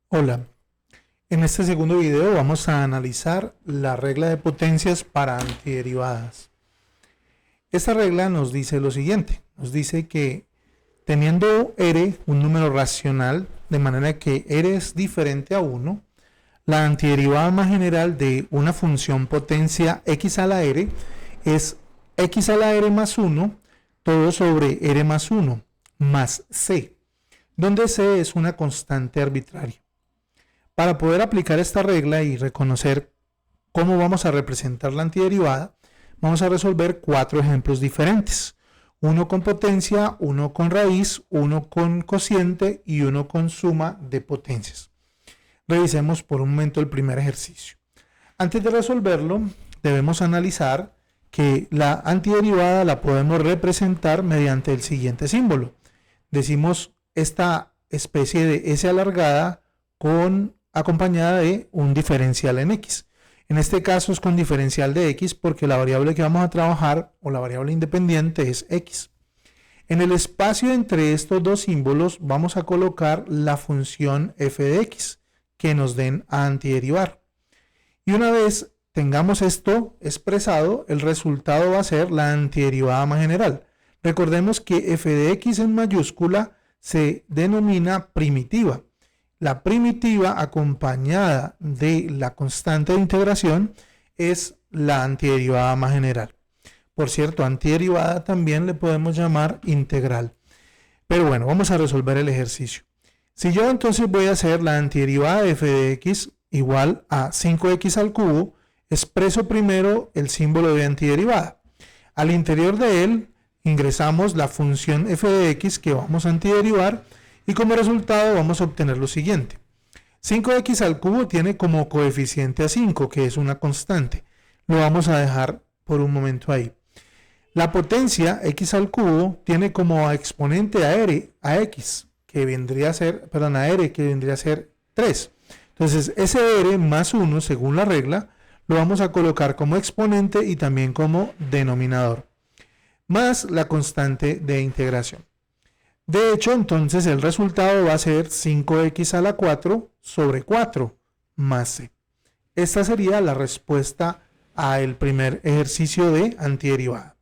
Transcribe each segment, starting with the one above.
Hola, en este segundo video vamos a analizar la regla de potencias para antiderivadas. Esta regla nos dice lo siguiente, nos dice que teniendo R un número racional, de manera que R es diferente a 1, la antiderivada más general de una función potencia x a la R es x a la R más 1, todo sobre R más 1, más C, donde C es una constante arbitraria. Para poder aplicar esta regla y reconocer cómo vamos a representar la antiderivada, vamos a resolver 4 ejemplos diferentes. Uno con potencia, uno con raíz, uno con cociente y uno con suma de potencias. Revisemos por un momento el primer ejercicio. Antes de resolverlo, debemos analizar que la antiderivada la podemos representar mediante el siguiente símbolo. Decimos esta especie de S alargada acompañada de un diferencial en x. En este caso es con diferencial de x porque la variable que vamos a trabajar o la variable independiente es x. En el espacio entre estos dos símbolos vamos a colocar la función f de x que nos den a antiderivar. Y una vez tengamos esto expresado, el resultado va a ser la antiderivada más general. Recordemos que f de x en mayúscula se denomina primitiva. La primitiva acompañada de la constante de integración es la antiderivada más general. Por cierto, antiderivada también le podemos llamar integral. Pero bueno, vamos a resolver el ejercicio. Si yo entonces voy a hacer la antiderivada de f de x igual a 5x al cubo, expreso primero el símbolo de antiderivada. Al interior de él ingresamos la función f de x que vamos a antiderivar y como resultado vamos a obtener lo siguiente. 5x al cubo tiene como coeficiente a 5, que es una constante. Lo vamos a dejar por un momento ahí. La potencia x al cubo tiene como exponente a R, a x, que vendría a ser, perdón, a R, que vendría a ser 3. Entonces, ese R más 1, según la regla, lo vamos a colocar como exponente y también como denominador, más la constante de integración. De hecho, entonces el resultado va a ser 5x a la 4 sobre 4 más c. Esta sería la respuesta al primer ejercicio de antiderivada.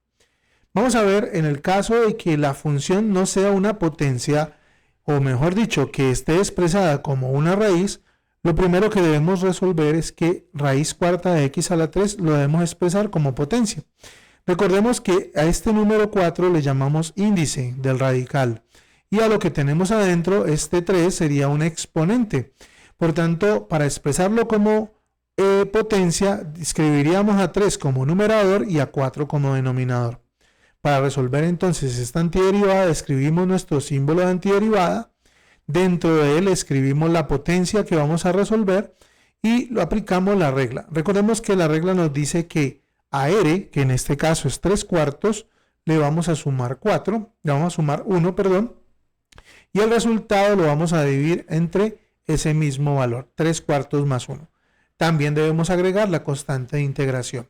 Vamos a ver en el caso de que la función no sea una potencia, o mejor dicho, que esté expresada como una raíz, lo primero que debemos resolver es que raíz cuarta de x a la 3 lo debemos expresar como potencia. Recordemos que a este número 4 le llamamos índice del radical. Y a lo que tenemos adentro, este 3 sería un exponente. Por tanto, para expresarlo como potencia, escribiríamos a 3 como numerador y a 4 como denominador. Para resolver entonces esta antiderivada, escribimos nuestro símbolo de antiderivada. Dentro de él escribimos la potencia que vamos a resolver y lo aplicamos la regla. Recordemos que la regla nos dice que a R, que en este caso es 3/4, le vamos a sumar 1, y el resultado lo vamos a dividir entre ese mismo valor, 3/4 más 1. También debemos agregar la constante de integración.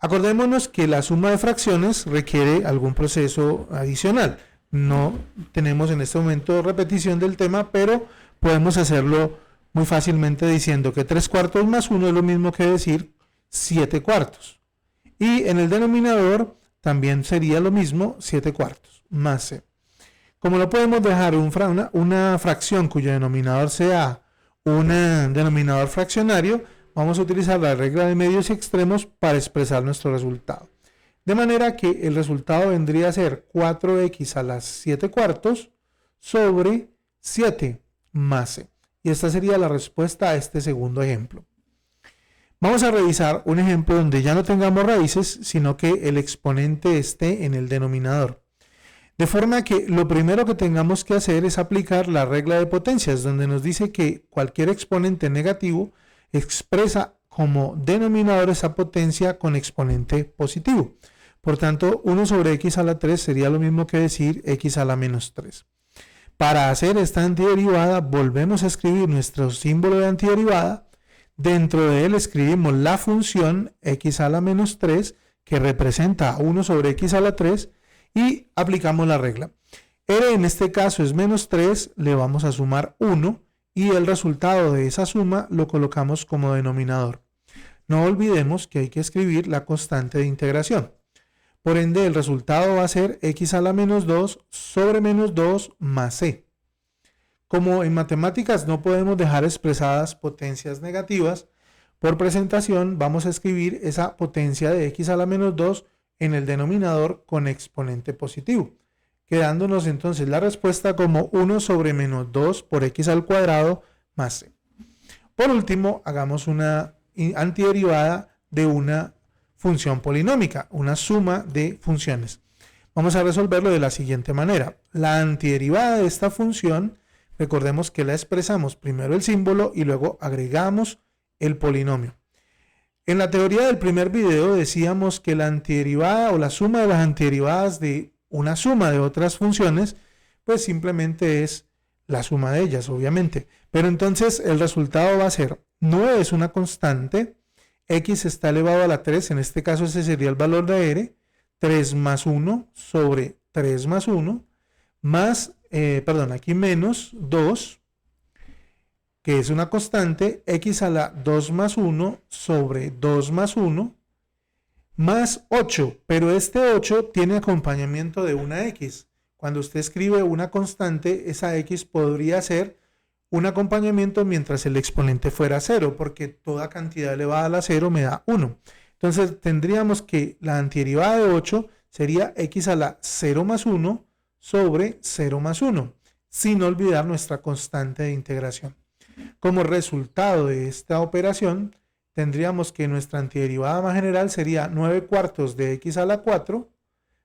Acordémonos que la suma de fracciones requiere algún proceso adicional. No tenemos en este momento repetición del tema, pero podemos hacerlo muy fácilmente diciendo que 3/4 más 1 es lo mismo que decir 7/4. Y en el denominador también sería lo mismo 7/4 más c. Como no podemos dejar una fracción cuyo denominador sea un denominador fraccionario, vamos a utilizar la regla de medios y extremos para expresar nuestro resultado. De manera que el resultado vendría a ser 4x a las 7/4 sobre 7 más c. Y esta sería la respuesta a este segundo ejemplo. Vamos a revisar un ejemplo donde ya no tengamos raíces, sino que el exponente esté en el denominador. De forma que lo primero que tengamos que hacer es aplicar la regla de potencias, donde nos dice que cualquier exponente negativo expresa como denominador esa potencia con exponente positivo. Por tanto, 1 sobre x a la 3 sería lo mismo que decir x a la menos 3. Para hacer esta antiderivada, volvemos a escribir nuestro símbolo de antiderivada. Dentro de él escribimos la función x a la menos 3, que representa 1 sobre x a la 3, y aplicamos la regla. R en este caso es menos 3, le vamos a sumar 1 y el resultado de esa suma lo colocamos como denominador. No olvidemos que hay que escribir la constante de integración. Por ende, el resultado va a ser x a la menos 2 sobre menos 2 más c. Como en matemáticas no podemos dejar expresadas potencias negativas, por presentación vamos a escribir esa potencia de x a la menos 2 en el denominador con exponente positivo, quedándonos entonces la respuesta como 1 sobre menos 2 por x al cuadrado más c. Por último, hagamos una antiderivada de una función polinómica, una suma de funciones. Vamos a resolverlo de la siguiente manera. La antiderivada de esta función, recordemos que la expresamos primero el símbolo y luego agregamos el polinomio. En la teoría del primer video decíamos que la antiderivada o la suma de las antiderivadas de una suma de otras funciones, pues simplemente es la suma de ellas, obviamente. Pero entonces el resultado va a ser 9 es una constante, x está elevado a la 3, en este caso ese sería el valor de r, 3 más 1 sobre 3 más 1, más, aquí menos 2, que es una constante, x a la 2 más 1 sobre 2 más 1, más 8, pero este 8 tiene acompañamiento de una x. Cuando usted escribe una constante, esa x podría ser un acompañamiento mientras el exponente fuera 0, porque toda cantidad elevada a la 0 me da 1. Entonces tendríamos que la antiderivada de 8 sería x a la 0 más 1 sobre 0 más 1, sin olvidar nuestra constante de integración. Como resultado de esta operación, tendríamos que nuestra antiderivada más general sería 9 cuartos de x a la 4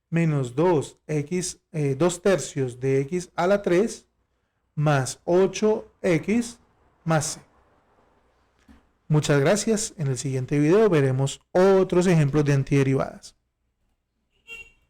menos 2 tercios de x a la 3 más 8x más c. Muchas gracias. En el siguiente video veremos otros ejemplos de antiderivadas.